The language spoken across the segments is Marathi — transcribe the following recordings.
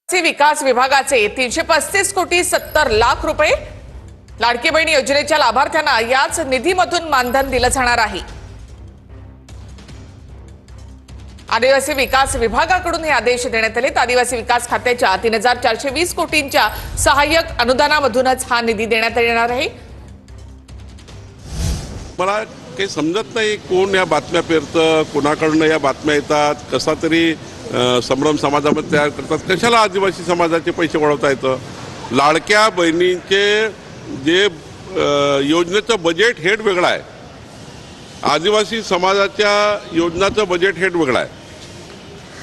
विकास विभागाचे 335 कोटी 70 लाख रुपये लाडकी बहीण योजनेच्या लाभार्थ्यांना याच निधीमधून मानधन दिलं जाणार आहे। आदिवासी विकास विभागाकडून हे आदेश देण्यात आले। आदिवासी विकास खात्याच्या 3420 कोटींच्या सहाय्यक अनुदानामधूनच हा निधी देण्यात येणार आहे। मला काही समजत नाही कोण या बातम्या पेरतं, कोणाकडून या बातम्या येतात, कसा तरी संभ्रम समाजामध्ये तयार करतात। कशाला आदिवासी समाजाचे पैसे वळवता येतं? लाडक्या बहिणींचे जे योजनेचं बजेट हेड वेगळं आहे, आदिवासी समाजाच्या योजनाचं बजेट हेड वेगळं आहे,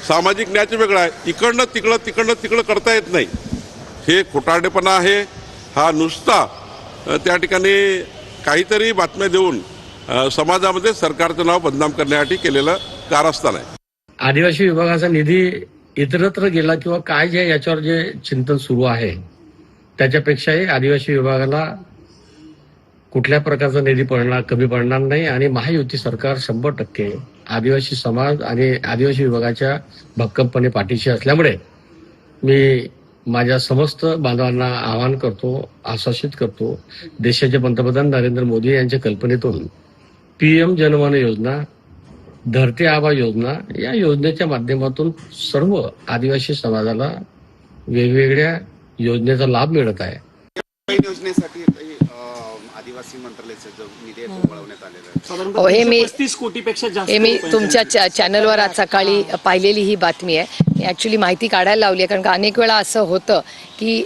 सामाजिक न्यायाचं वेगळं आहे। इकडनं तिकडं करता येत नाही। हे खोटारडेपणा आहे। हा नुसता त्या ठिकाणी काहीतरी बातम्या देऊन समाजामध्ये सरकारचं नाव बदनाम करण्यासाठी केलेलं कारस्थान आहे। आदिवासी विभागाचा निधी इतरत्र गेला किंवा काय जे याच्यावर जे चिंतन सुरू आहे त्याच्यापेक्षाही आदिवासी विभागाला कुठल्या प्रकारचा निधी पडणार कमी पडणार नाही आणि महायुती सरकार 100% आदिवासी समाज आणि आदिवासी विभागाच्या भक्कमपणे पाठीशी असल्यामुळे मी माझ्या समस्त बांधवांना आवाहन करतो, आश्वासित करतो, देशाचे पंतप्रधान नरेंद्र मोदी यांच्या कल्पनेतून PM जनवन योजना, धरती आबा योजना या योजनेच्या माध्यमातून सर्व आदिवासी समाजाला वेगवेगळ्या योजनेचा लाभ मिळत आहे। योजनेसाठी आदिवासी मंत्रालयाचा जो निधी वळवण्यात आलेला आहे, 35 कोटीपेक्षा जास्त मी तुमच्या चॅनलवर आज सकाळी पाहिलेली ही बातमी आहे। मी ॲक्च्युली माहिती काढायला लावली आहे, कारण का अनेक वेळा असं होतं की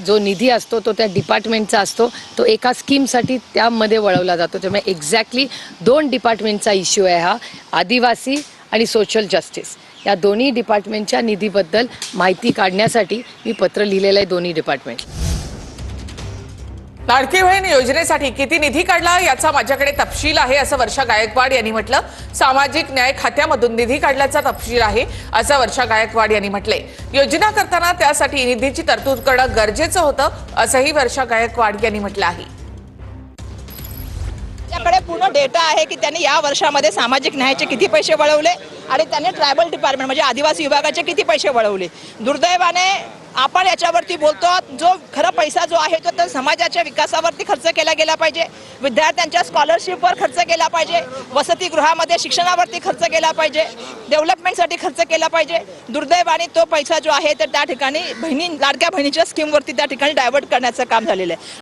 जो निधी असतो तो त्या डिपार्टमेंटचा असतो, तो एका स्कीमसाठी त्यामध्ये वळवला जातो। त्यामुळे एक्झॅक्टली 2 डिपार्टमेंटचा इश्यू आहे हा, आदिवासी आणि सोशल जस्टिस या दोन्ही डिपार्टमेंटच्या निधीबद्दल माहिती काढण्यासाठी मी पत्र लिहिलेलं आहे दोन्ही डिपार्टमेंट। लाडकी बहीण योजनेसाठी किती निधी काढला याचा माझ्याकडे तपशील आहे असं वर्षा गायकवाड यांनी म्हटलं। सामाजिक न्याय खात्यामधून निधी काढल्याचा तपशील आहे असं वर्षा गायकवाड यांनी म्हटलंय। योजना करताना त्यासाठी निधीची तरतूद करणं गरजेचं होतं असंही वर्षा गायकवाड यांनी म्हटलं आहे। त्याकडे पूर्ण डेटा आहे की त्यांनी या वर्षामध्ये सामाजिक न्यायाचे किती पैसे वळवले आणि त्यांनी ट्रायबल डिपार्टमेंट म्हणजे आदिवासी विभागाचे किती पैसे वळवले। दुर्दैवाने आपण याच्यावरती बोलतो, जो खरा पैसा जो आहे तो तर समाजाच्या विकासावरती खर्च केला गेला पाहिजे, विद्यार्थ्यांच्या स्कॉलरशिपवर खर्च केला पाहिजे, वसतिगृहामध्ये शिक्षणावरती खर्च केला पाहिजे, डेव्हलपमेंटसाठी खर्च केला पाहिजे। दुर्दैवाने तो पैसा जो आहे तर त्या ठिकाणी लाडक्या बहिणीच्या स्कीमवरती त्या ठिकाणी डायव्हर्ट करण्याचं काम झालेलं आहे।